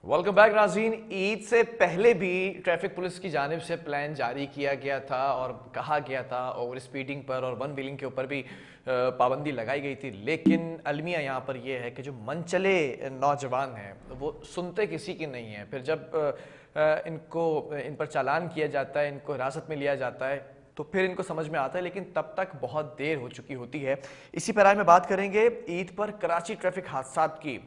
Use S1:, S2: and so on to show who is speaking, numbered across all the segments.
S1: Welcome back नाज़रीन। ईद से पहले भी ट्रैफिक पुलिस की जानिब से प्लान जारी किया गया था और कहा गया था ओवर स्पीडिंग पर और वन व्हीलिंग के ऊपर भी पाबंदी लगाई गई थी। लेकिन अलमिया यहाँ पर यह है कि जो मनचले नौजवान हैं वो सुनते किसी की नहीं है। फिर जब इन पर चालान किया जाता है, इनको हिरासत में लिया जाता है, तो फिर इनको समझ में आता है, लेकिन तब तक बहुत देर हो चुकी होती है। इसी पर आज में बात करेंगे ईद पर कराची ट्रैफिक हादसात की।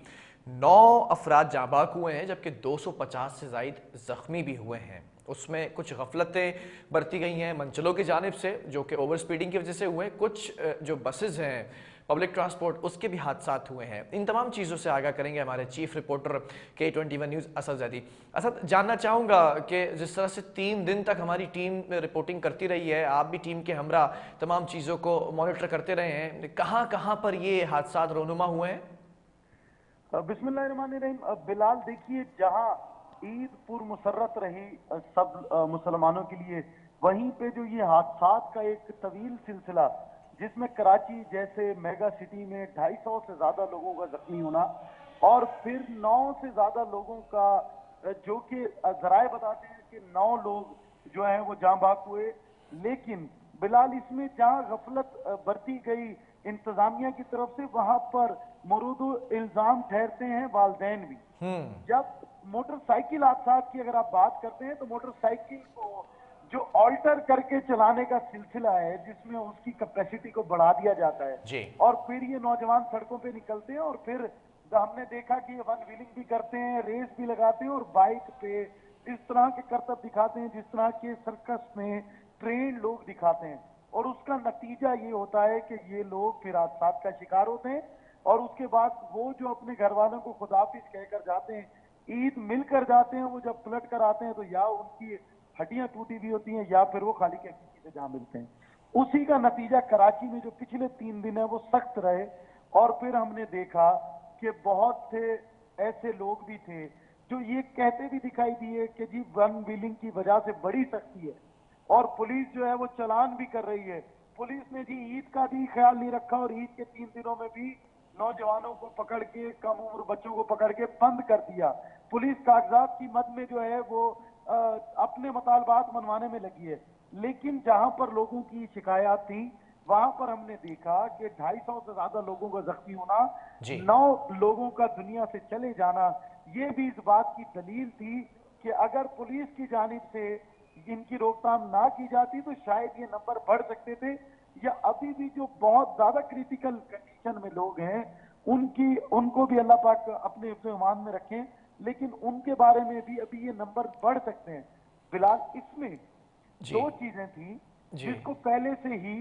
S1: 9 अफराद जाँबाक हुए हैं जबकि 250 से ज़ायद ज़ख्मी भी हुए हैं। उसमें कुछ गफलतें बरती गई हैं मनचलों की जानिब से, जो कि ओवर स्पीडिंग की वजह से हुए हैं। कुछ जो बसेज़ हैं पब्लिक ट्रांसपोर्ट, उसके भी हादसात हुए हैं। इन तमाम चीज़ों से आगाह करेंगे हमारे chief reporter K21 news Asad Zaidi. Asad, जानना चाहूँगा कि जिस तरह से 3 दिन तक हमारी टीम रिपोर्टिंग करती रही है, आप भी टीम के हमरा तमाम चीज़ों को मॉनिटर करते रहे हैं, कहाँ कहाँ पर ये हादसात रोनुमा हुए हैं?
S2: बिस्मिल्लाहिर्रहमानिर्रहीम। बिलाल, देखिए, जहां ईद पुरमसरत रही सब मुसलमानों के लिए, वहीं पे जो ये हादसात का एक तवील सिलसिला, जिसमें कराची जैसे मेगा सिटी में 250 से ज्यादा लोगों का जख्मी होना और फिर 9 से ज्यादा लोगों का, जो कि जराए बताते हैं कि 9 लोग जो हैं वो जाँ बाक हुए। लेकिन बिलाल, इसमें जहां गफलत बरती गई इंतजामिया की तरफ से, वहां पर मरूदो इल्जाम ठहरते हैं वालदैन भी। जब मोटरसाइकिल हादसा की अगर आप बात करते हैं, तो मोटरसाइकिल को जो ऑल्टर करके चलाने का सिलसिला है, जिसमें उसकी कैपेसिटी को बढ़ा दिया जाता है
S1: जी।
S2: और फिर ये नौजवान सड़कों पे निकलते हैं और फिर हमने देखा कि ये वन व्हीलिंग भी करते हैं, रेस भी लगाते हैं और बाइक पे इस तरह के करतब दिखाते हैं जिस तरह के सर्कस में ट्रेन लोग दिखाते हैं। और उसका नतीजा ये होता है कि ये लोग फिर हादसा का शिकार होते हैं और उसके बाद वो जो अपने घर वालों को खुदाफिज कहकर जाते हैं, ईद मिलकर जाते हैं, वो जब पलट कर आते हैं तो या उनकी हड्डियां टूटी हुई होती हैं या फिर वो खाली के से जहां मिलते हैं। उसी का नतीजा कराची में जो पिछले 3 दिन है वो सख्त रहे। और फिर हमने देखा कि बहुत से ऐसे लोग भी थे जो ये कहते भी दिखाई दिए कि जी वन व्हीलिंग की वजह से बड़ी सख्ती है और पुलिस जो है वो चालान भी कर रही है। पुलिस ने जी ईद का भी ख्याल नहीं रखा और ईद के 3 दिनों में भी नौजवानों को पकड़ के, कम उम्र बच्चों को पकड़ के बंद कर दिया। पुलिस कागजात की मद में जो है वो अपने मुतालबात मनवाने में लगी है। लेकिन जहां पर लोगों की शिकायत थी, वहां पर हमने देखा कि 250 से ज्यादा लोगों का जख्मी होना,
S1: जी।
S2: 9 लोगों का दुनिया से चले जाना, ये भी इस बात की दलील थी कि अगर पुलिस की जानिब से इनकी रोकथाम ना की जाती तो शायद ये नंबर बढ़ सकते थे, या अभी भी जो बहुत ज्यादा क्रिटिकल कंडीशन में लोग हैं उनको भी अल्लाह पाक अपने हिफ्ज़ ईमान में रखें, लेकिन उनके बारे में भी अभी ये नंबर बढ़ सकते हैं। फिलहाल इसमें
S1: जी।
S2: 2 चीजें थी
S1: जी।
S2: जिसको पहले से ही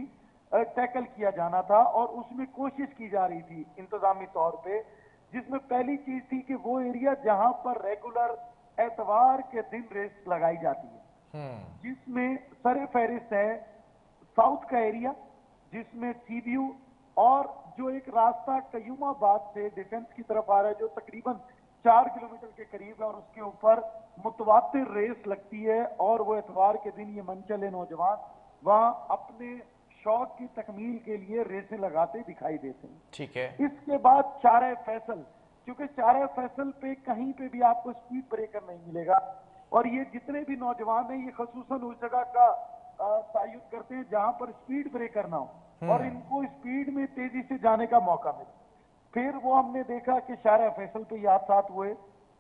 S2: टैकल किया जाना था और उसमें कोशिश की जा रही थी इंतजामी तौर पे। जिसमें पहली चीज थी कि वो एरिया जहां पर रेगुलर एतवार के दिन रेस लगाई जाती है, जिसमें सर फहरिस्त है साउथ का एरिया, जिसमें सीबीयू और जो एक रास्ता कयूमाबाद से डिफेंस की तरफ आ रहा है, जो तकरीबन 4 किलोमीटर के करीब है और उसके ऊपर मुतवातिर रेस लगती है। और वो एतवार के दिन ये मनचले नौजवान वहां अपने शौक की तकमील के लिए रेसें लगाते दिखाई देते हैं।
S1: ठीक है।
S2: इसके बाद चारे फैसल, क्योंकि चारे फैसल पे कहीं पे भी आपको स्पीड ब्रेकर नहीं मिलेगा और ये जितने भी नौजवान हैं ये खसूसन उस जगह का तायुद करते हैं जहां पर स्पीड ब्रेकर ना हो और इनको स्पीड में तेजी से जाने का मौका मिले। फिर वो हमने देखा कि शारा फैसल पे हादसा हुए।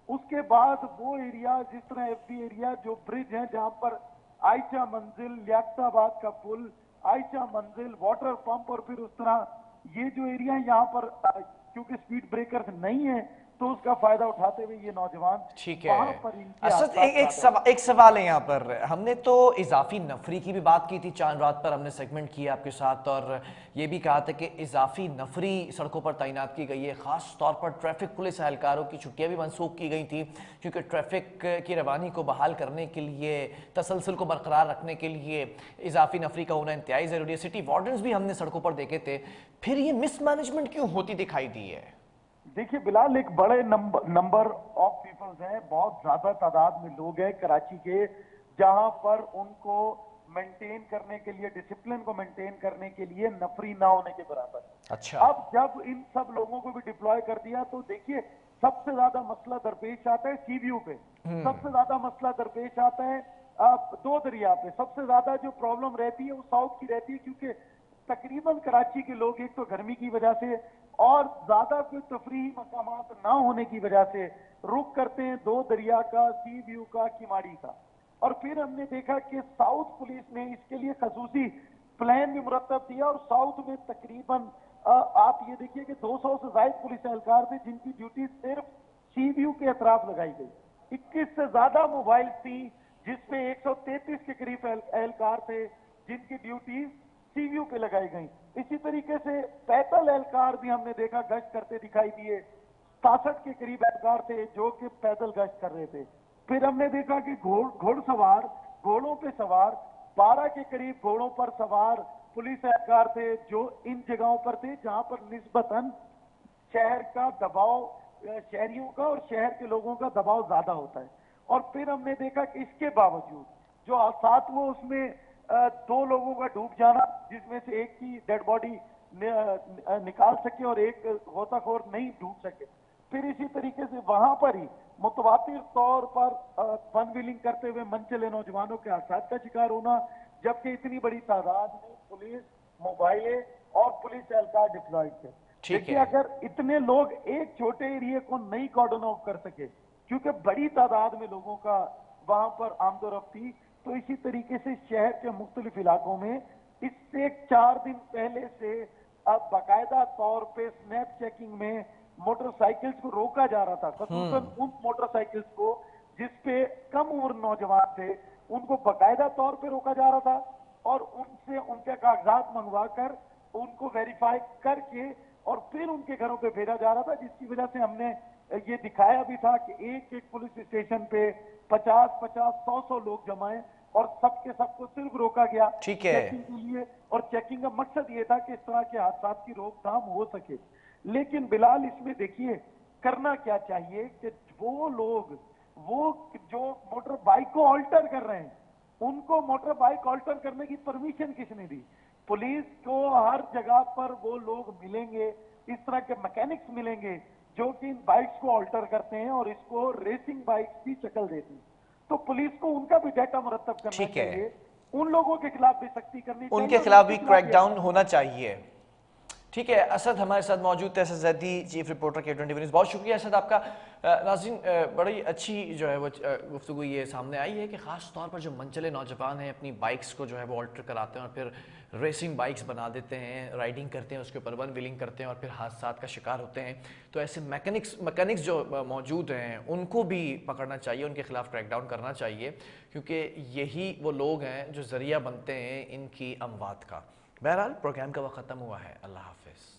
S2: उसके बाद वो एरिया, जिस तरह एफबी एरिया, जो ब्रिज है जहां पर आयशा मंजिल, लियाकताबाद का पुल, आयशा मंजिल, वाटर पंप और फिर उस तरह ये जो एरिया है यहाँ पर क्योंकि स्पीड ब्रेकर नहीं है तो उसका फायदा उठाते हुए ये नौजवान
S1: ठीक
S2: वहां
S1: है।
S2: पर इनके
S1: असद,
S2: हादसा
S1: एक सवाल है यहाँ पर। हमने तो इजाफी नफरी की भी बात की थी, चांद रात पर हमने सेगमेंट किया आपके साथ और ये भी कहा था कि इजाफी नफरी सड़कों पर तैनात की गई है। ख़ास तौर पर ट्रैफिक पुलिस एहलकारों की छुट्टियाँ भी मनसूख की गई थी, क्योंकि ट्रैफिक की रवानी को बहाल करने के लिए, तसलसल को बरकरार रखने के लिए इजाफी नफरी का होना इंतहाई ज़रूरी है। सिटी वार्डन्स भी हमने सड़कों पर देखे थे। फिर ये मिसमैनेजमेंट क्यों होती दिखाई दी है?
S2: देखिए बिलाल, एक बड़े नंबर ऑफ पीपल्स हैं, बहुत ज्यादा तादाद में लोग हैं कराची के, जहां पर उनको मेंटेन करने के लिए, डिसिप्लिन को मेंटेन करने के लिए नफरी ना होने के बराबर।
S1: अच्छा।
S2: अब जब इन सब लोगों को भी डिप्लॉय कर दिया तो देखिए सबसे ज्यादा मसला दरपेश आता है सीव्यू पे, सबसे ज्यादा मसला दरपेश आता है दो दरिया पे। सबसे ज्यादा जो प्रॉब्लम रहती है वो साउथ की रहती है, क्योंकि तकरीबन कराची के लोग एक तो गर्मी की वजह से और ज्यादा कोई तफरीही मकामात ना होने की वजह से रुक करते हैं दो दरिया का, सी व्यू का, किमाड़ी का। और फिर हमने देखा कि साउथ पुलिस ने इसके लिए खसूसी प्लान भी मुरतब किया और साउथ में तकरीबन आप ये देखिए कि 200 से ज्यादा पुलिस एहलकार थे जिनकी ड्यूटी सिर्फ सी व्यू के अतराफ लगाई गई। 21 से ज्यादा मोबाइल थी जिसमें 133 के करीब एहलकार थे जिनकी ड्यूटी सी व्यू पे लगाई गई। इसी तरीके से पैदल एहलकार भी हमने देखा गश्त करते दिखाई दिए। 67 के करीब एहलकार थे जो कि पैदल गश्त कर रहे थे। फिर हमने देखा कि घोड़सवार, घोड़ों पे सवार 12 के करीब घोड़ों पर सवार पुलिस एहलकार थे जो इन जगहों पर थे जहां पर निस्बतन शहर का दबाव, शहरियों का और शहर के लोगों का दबाव ज्यादा होता है। और फिर हमने देखा कि इसके बावजूद जो साथ वो उसमें 2 लोगों का डूब जाना, जिसमें से एक की डेड बॉडी निकाल सके और एक गोताखोर नहीं डूब सके। फिर इसी तरीके से वहां पर ही मुतवातिर तौर पर फन व्हीलिंग करते हुए मनचले नौजवानों के हादसा का शिकार होना, जबकि इतनी बड़ी तादाद में पुलिस, मोबाइलें और पुलिस एहलकार डिप्लॉयड थे। देखिए अगर इतने लोग एक छोटे एरिया को नहीं कॉर्डन ऑफ कर सके, क्योंकि बड़ी तादाद में लोगों का वहां पर आमदोरफ्त थी, तो इसी तरीके से शहर के मुख्तलिफ इलाकों में इससे 4 दिन पहले से अब बाकायदा तौर पे स्नैप चेकिंग में मोटरसाइकिल्स को रोका जा रहा था। खसूसन उन मोटरसाइकिल्स को जिसपे कम उम्र नौजवान थे उनको बाकायदा तौर पे रोका जा रहा था और उनसे उनके कागजात मंगवा कर उनको वेरीफाई करके और फिर उनके घरों पे भेजा जा रहा था, जिसकी वजह से हमने ये दिखाया भी था कि एक एक पुलिस स्टेशन पे 50-50, 100 लोग जमाए और सबके सबको सिर्फ रोका गया चेकिंग के लिए। और चेकिंग का मकसद ये था कि इस तरह के हादसा की रोकथाम हो सके। लेकिन बिलाल इसमें देखिए करना क्या चाहिए कि वो लोग जो मोटर बाइक को ऑल्टर कर रहे हैं उनको मोटर बाइक ऑल्टर करने की परमिशन किसने दी? पुलिस को हर जगह पर वो लोग मिलेंगे, इस तरह के मैकेनिक्स मिलेंगे जो कि इन बाइक्स को ऑल्टर करते हैं और इसको रेसिंग बाइक्स की शक्ल देते हैं। तो पुलिस को उनका भी डाटा मुरतब करना चाहिए, उन लोगों के खिलाफ भी सख्ती करनी चाहिए,
S1: उनके खिलाफ भी क्रैकडाउन होना चाहिए। ठीक है, असद हमारे साथ मौजूद थे, Asad Zaidi, chief reporter K24 news. बहुत शुक्रिया असद आपका। नाज़रीन, बड़ी अच्छी जो है वो गुफ्तगू ये सामने आई है कि ख़ास तौर पर जो मनचले नौजवान हैं अपनी बाइक्स को जो है वो ऑल्टर कराते हैं और फिर रेसिंग बाइक्स बना देते हैं, राइडिंग करते हैं, उसके ऊपर वन व्हीलिंग करते हैं और फिर हादसात का शिकार होते हैं। तो ऐसे मैकेनिक्स जो मौजूद हैं उनको भी पकड़ना चाहिए, उनके खिलाफ क्रैकडाउन करना चाहिए, क्योंकि यही वो लोग हैं जो ज़रिया बनते हैं इनकी अमवात का। बहरहाल प्रोग्राम का वक्त ख़त्म हुआ है। अल्लाह हाफ़िज़।